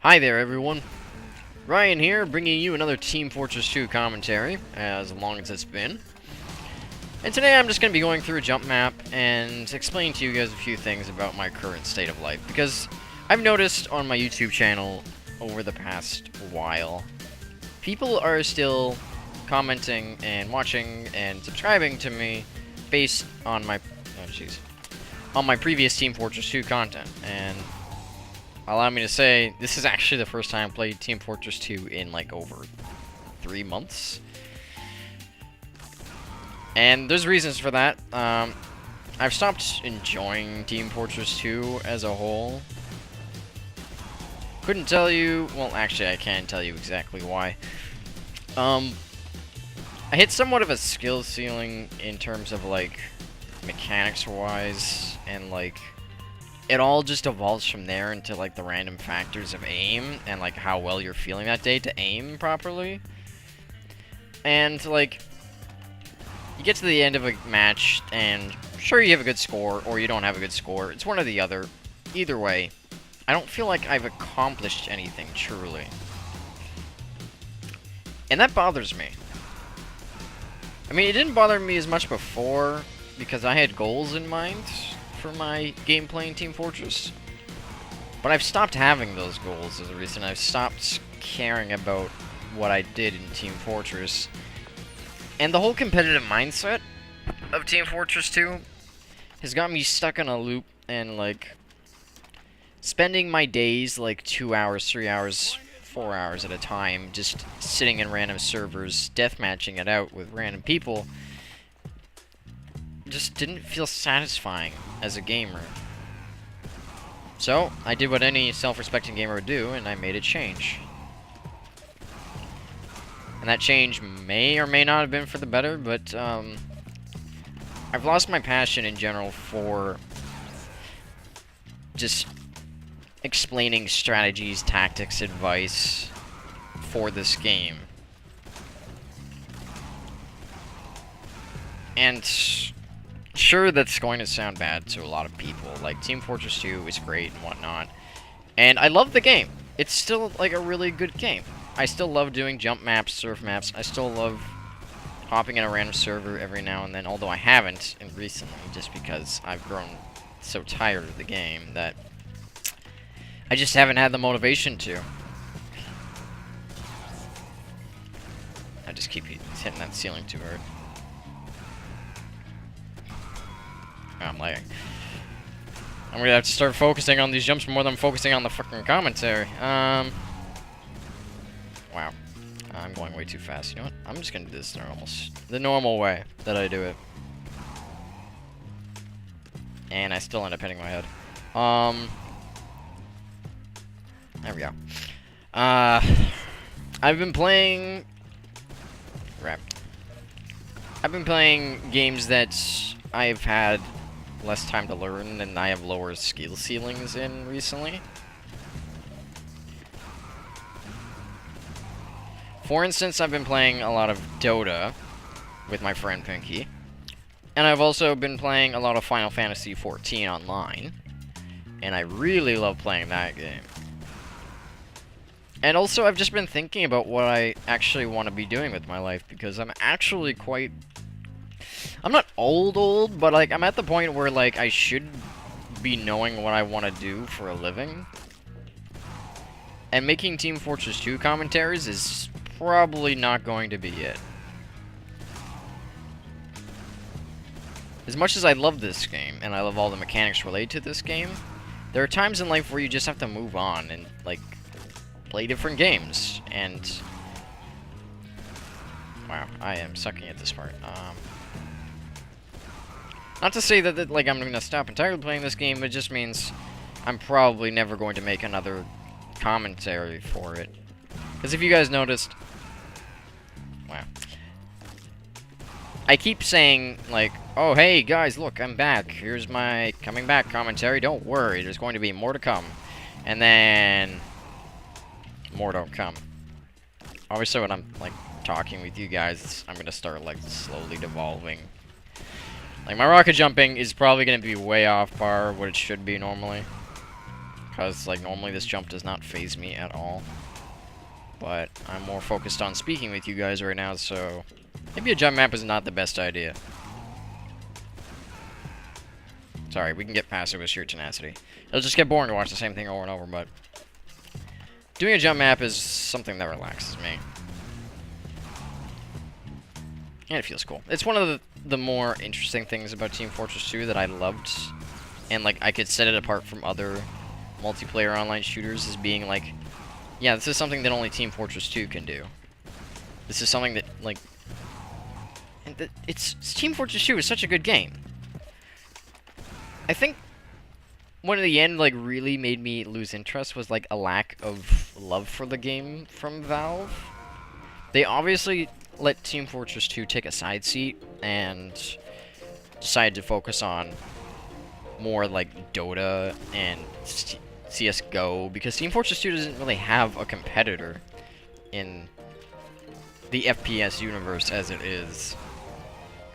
Hi there, everyone. Ryan here, bringing you another Team Fortress 2 commentary, as long as it's been. And today I'm just going to be going through a jump map and explaining to you guys a few things about my current state of life. Because I've noticed on my YouTube channel over the past while, people are still commenting and watching and subscribing to me based on my previous Team Fortress 2 content. And allow me to say, this is actually the first time I played Team Fortress 2 in like over 3 months. And there's reasons for that. I've stopped enjoying Team Fortress 2 as a whole. Couldn't tell you, well actually I can tell you exactly why. I hit somewhat of a skill ceiling in terms of like mechanics wise, and like it all just evolves from there into like the random factors of aim and like how well you're feeling that day to aim properly. And like you get to the end of a match and sure you have a good score or you don't have a good score. It's one or the other. Either way, I don't feel like I've accomplished anything truly. And that bothers me. I mean, it didn't bother me as much before because I had goals in mind for my gameplay in Team Fortress. But I've stopped having those goals as a reason. I've stopped caring about what I did in Team Fortress. And the whole competitive mindset of Team Fortress 2 has got me stuck in a loop and like spending my days like 2 hours, 3 hours, 4 hours at a time just sitting in random servers, deathmatching it out with random people. Just didn't feel satisfying as a gamer. So, I did what any self-respecting gamer would do, and I made a change. And that change may or may not have been for the better, but I've lost my passion in general for just explaining strategies, tactics, advice for this game. And sure, that's going to sound bad to a lot of people. Like, Team Fortress 2 is great and whatnot. And I love the game. It's still, like, a really good game. I still love doing jump maps, surf maps. I still love hopping in a random server every now and then, although I haven't recently, just because I've grown so tired of the game that I just haven't had the motivation to. I just keep hitting that ceiling too hard. I'm lagging. I'm gonna have to start focusing on these jumps more than I'm focusing on the fucking commentary. Wow. I'm going way too fast. You know what? I'm just gonna do this the normal way that I do it. And I still end up hitting my head. There we go. I've been playing... Crap. I've been playing games that I've had less time to learn and I have lower skill ceilings in recently. For instance, I've been playing a lot of Dota with my friend Pinky. And I've also been playing a lot of Final Fantasy XIV online. And I really love playing that game. And also, I've just been thinking about what I actually want to be doing with my life, because I'm actually quite... I'm not old, but like I'm at the point where like I should be knowing what I want to do for a living. And making Team Fortress 2 commentaries is probably not going to be it. As much as I love this game, and I love all the mechanics related to this game, there are times in life where you just have to move on and like play different games. And wow, I am sucking at this part. Not to say that like I'm gonna stop entirely playing this game, it just means I'm probably never going to make another commentary for it. Because if you guys noticed, wow, I keep saying like, oh hey guys, look, I'm back. Here's my coming back commentary. Don't worry, there's going to be more to come. And then more don't come. Obviously, when I'm like talking with you guys, I'm gonna start like slowly devolving. Like, my rocket jumping is probably going to be way off par what it should be normally. because, like, normally this jump does not faze me at all. But I'm more focused on speaking with you guys right now, so maybe a jump map is not the best idea. Sorry, we can get past it with sheer tenacity. It'll just get boring to watch the same thing over and over, but doing a jump map is something that relaxes me. And it feels cool. It's one of the more interesting things about Team Fortress 2 that I loved. And, like, I could set it apart from other multiplayer online shooters as being, like, yeah, this is something that only Team Fortress 2 can do. This is something that, like... And Team Fortress 2 is such a good game. I think what in the end, like, really made me lose interest was, like, a lack of love for the game from Valve. They obviously let Team Fortress 2 take a side seat and decided to focus on more, like, Dota and CSGO, because Team Fortress 2 doesn't really have a competitor in the FPS universe as it is.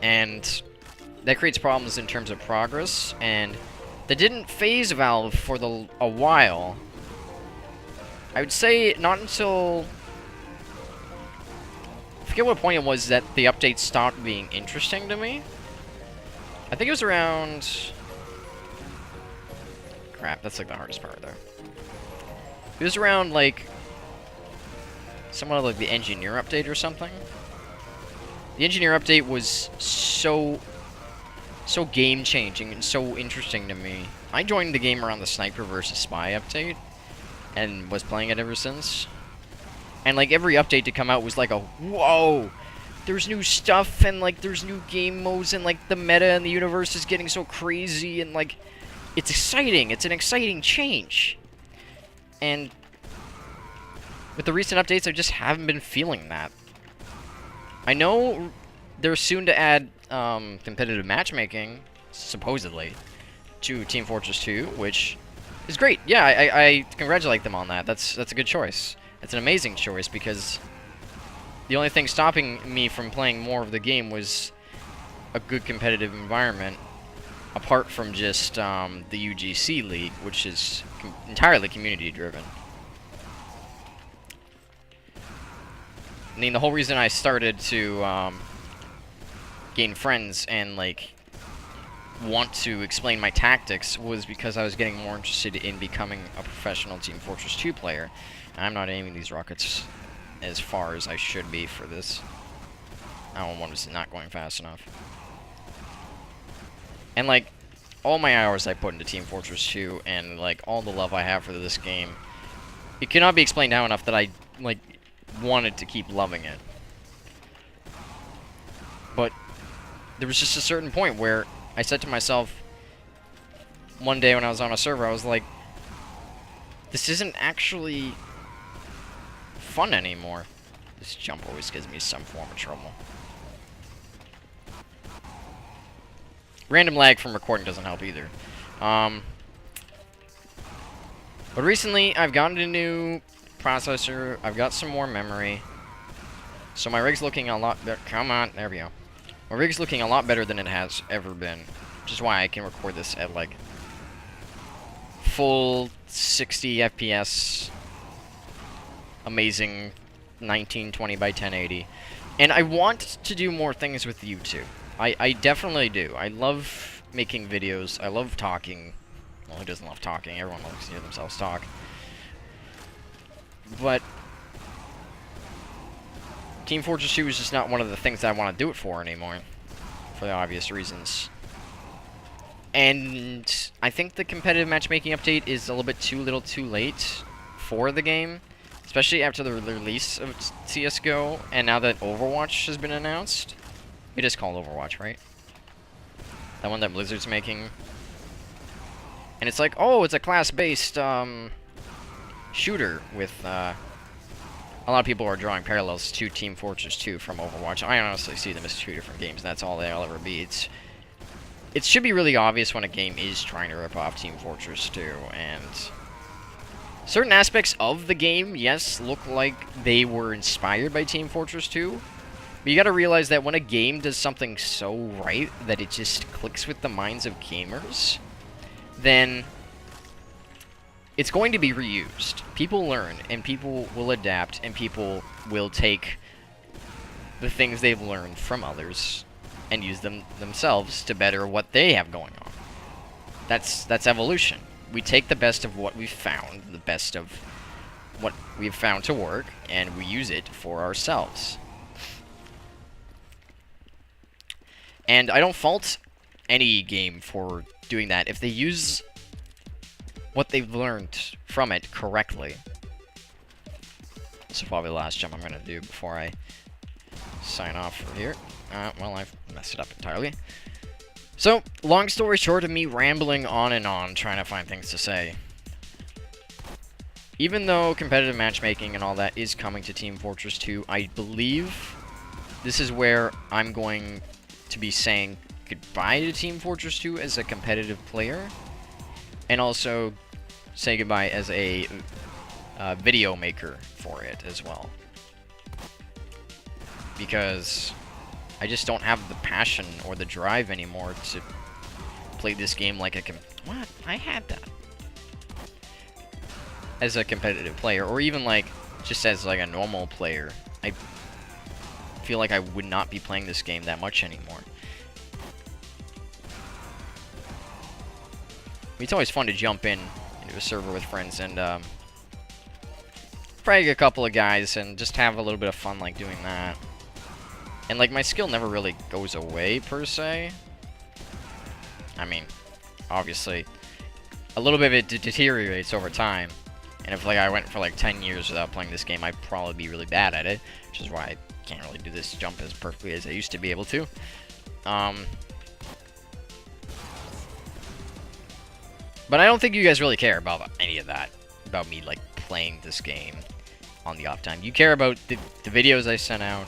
And that creates problems in terms of progress, and that didn't phase Valve for a while. I would say not until... I forget what point it was that the update stopped being interesting to me. I think it was around... Crap, that's like the hardest part there. It was around, like, somewhat like the engineer update or something. The engineer update was so game-changing and so interesting to me. I joined the game around the Sniper vs. Spy update, and was playing it ever since. And, like, every update to come out was like a, whoa! There's new stuff, and, like, there's new game modes, and, like, the meta and the universe is getting so crazy, and, like, it's exciting. It's an exciting change. And with the recent updates, I just haven't been feeling that. I know they're soon to add competitive matchmaking, supposedly, to Team Fortress 2, which is great. Yeah, I congratulate them on that. That's a good choice. It's an amazing choice, because the only thing stopping me from playing more of the game was a good competitive environment, apart from just the UGC League, which is entirely community-driven. I mean, the whole reason I started to gain friends and, like, want to explain my tactics was because I was getting more interested in becoming a professional Team Fortress 2 player. And I'm not aiming these rockets as far as I should be for this. I don't want to, not going fast enough. And, like, all my hours I put into Team Fortress 2 and, like, all the love I have for this game, it cannot be explained now enough that I, like, wanted to keep loving it. But there was just a certain point where I said to myself, one day when I was on a server, I was like, this isn't actually fun anymore. This jump always gives me some form of trouble. Random lag from recording doesn't help either. But recently, I've gotten a new processor. I've got some more memory. So my rig's looking a lot better. Come on, there we go. My rig's looking a lot better than it has ever been. Which is why I can record this at, like, full 60 FPS. Amazing 1920 by 1080. And I want to do more things with YouTube. I definitely do. I love making videos. I love talking. Well, who doesn't love talking? Everyone loves to hear themselves talk. But Team Fortress 2 is just not one of the things that I want to do it for anymore, for the obvious reasons. And I think the competitive matchmaking update is a little bit too little too late for the game, especially after the release of CSGO, and now that Overwatch has been announced. It is called Overwatch, right? That one that Blizzard's making. And it's like, oh, it's a class-based shooter with a lot of people are drawing parallels to Team Fortress 2 from Overwatch. I honestly see them as two different games. That's all they'll ever be. It should be really obvious when a game is trying to rip off Team Fortress 2, and certain aspects of the game, yes, look like they were inspired by Team Fortress 2. But you gotta realize that when a game does something so right that it just clicks with the minds of gamers, then it's going to be reused. People learn, and people will adapt, and people will take the things they've learned from others and use them themselves to better what they have going on. That's evolution. We take the best of what we've found, the best of what we've found to work, and we use it for ourselves. And I don't fault any game for doing that if they use what they've learned from it correctly. This is probably the last jump I'm going to do before I sign off for here. Well, I've messed it up entirely. So, long story short of me rambling on and on, trying to find things to say. Even though competitive matchmaking and all that is coming to Team Fortress 2, I believe this is where I'm going to be saying goodbye to Team Fortress 2 as a competitive player, and also say goodbye as a video maker for it as well. Because I just don't have the passion or the drive anymore to play this game like a what? I had that. As a competitive player, or even like just as like a normal player. I feel like I would not be playing this game that much anymore. It's always fun to jump into a server with friends and frag a couple of guys and just have a little bit of fun like doing that. And like my skill never really goes away per se. I mean, obviously a little bit of it deteriorates over time. And if like I went for like 10 years without playing this game, I'd probably be really bad at it, which is why I can't really do this jump as perfectly as I used to be able to. But I don't think you guys really care about any of that, about me like playing this game on the off time. You care about the videos I sent out,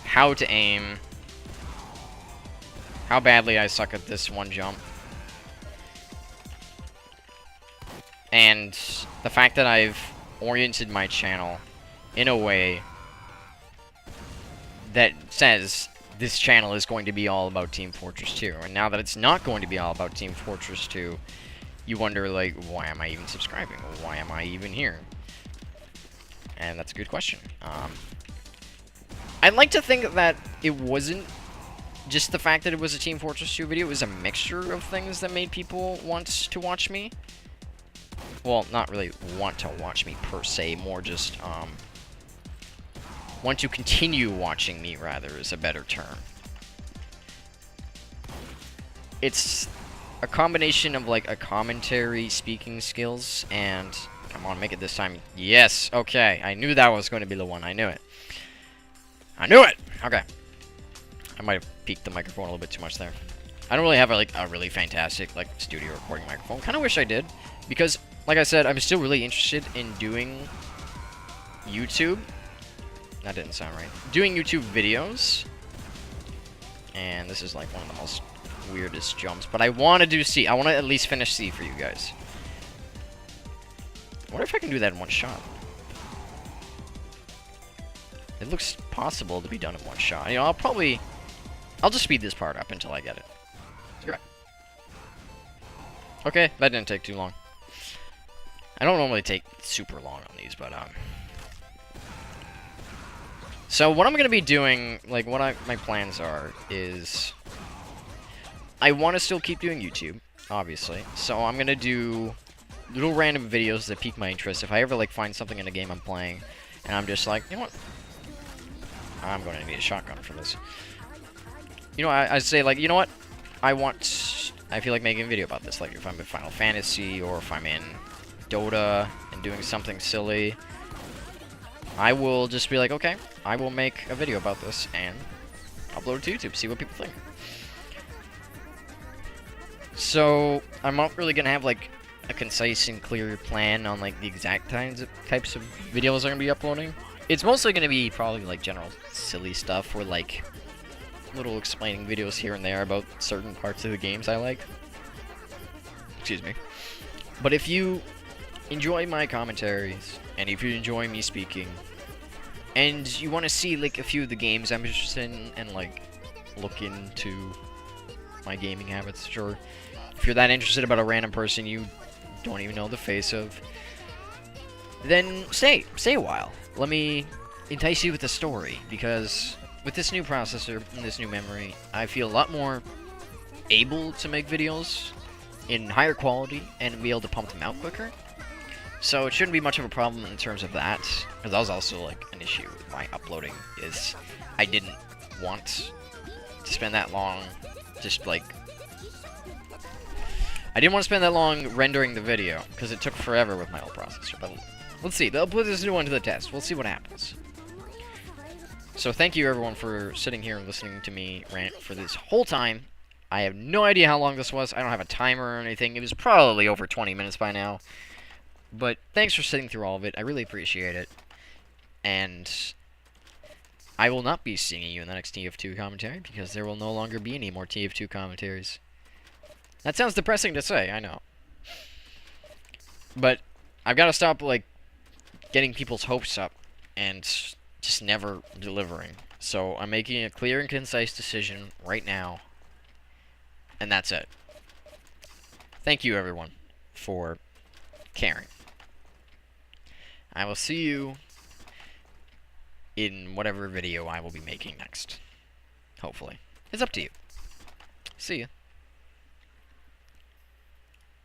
how to aim, how badly I suck at this one jump, and the fact that I've oriented my channel in a way that says this channel is going to be all about Team Fortress 2. And now that it's not going to be all about Team Fortress 2, you wonder, like, why am I even subscribing? Why am I even here? And that's a good question. I'd like to think that it wasn't just the fact that it was a Team Fortress 2 video. It was a mixture of things that made people want to watch me. Well, not really want to watch me per se, more just want to continue watching me, rather, is a better term. It's a combination of like a commentary, speaking skills, and come on, make it this time. Yes, okay. I knew that was going to be the one. I knew it. I knew it. Okay. I might have peaked the microphone a little bit too much there. I don't really have a really fantastic like studio recording microphone. Kind of wish I did, because like I said, I'm still really interested in doing YouTube. That didn't sound right. Doing YouTube videos. And this is like one of the most weirdest jumps, but I want to do C. I want to at least finish C for you guys. What if I can do that in one shot? It looks possible to be done in one shot. You know, I'll just speed this part up until I get it. Okay, that didn't take too long. I don't normally take super long on these, but so what I'm gonna be doing, like what my plans are, is I want to still keep doing YouTube, obviously. So I'm gonna do little random videos that pique my interest. If I ever like find something in a game I'm playing, and I'm just like, you know what, I'm going to need a shotgun for this. You know, I say like, you know what, I feel like making a video about this. Like if I'm in Final Fantasy or if I'm in Dota and doing something silly, I will just be like, okay, I will make a video about this and upload it to YouTube, see what people think. So I'm not really gonna have like a concise and clear plan on like the exact types of videos I'm gonna be uploading. It's mostly gonna be probably like general silly stuff or like little explaining videos here and there about certain parts of the games I like. Excuse me. But if you enjoy my commentaries and if you enjoy me speaking and you want to see like a few of the games I'm interested in and like look into my gaming habits, sure. If you're that interested about a random person you don't even know the face of, then stay a while. Let me entice you with the story, because with this new processor and this new memory, I feel a lot more able to make videos in higher quality and be able to pump them out quicker. So it shouldn't be much of a problem in terms of that, because that was also like an issue with my uploading, is I didn't want to spend that long just like I didn't want to spend that long rendering the video, because it took forever with my old processor, but let's see, they'll put this new one to the test, we'll see what happens. So thank you everyone for sitting here and listening to me rant for this whole time. I have no idea how long this was, I don't have a timer or anything, it was probably over 20 minutes by now. But thanks for sitting through all of it, I really appreciate it. And I will not be seeing you in the next TF2 commentary, because there will no longer be any more TF2 commentaries. That sounds depressing to say, I know. But I've got to stop, like, getting people's hopes up and just never delivering. So I'm making a clear and concise decision right now. And that's it. Thank you, everyone, for caring. I will see you in whatever video I will be making next. Hopefully. It's up to you. See ya.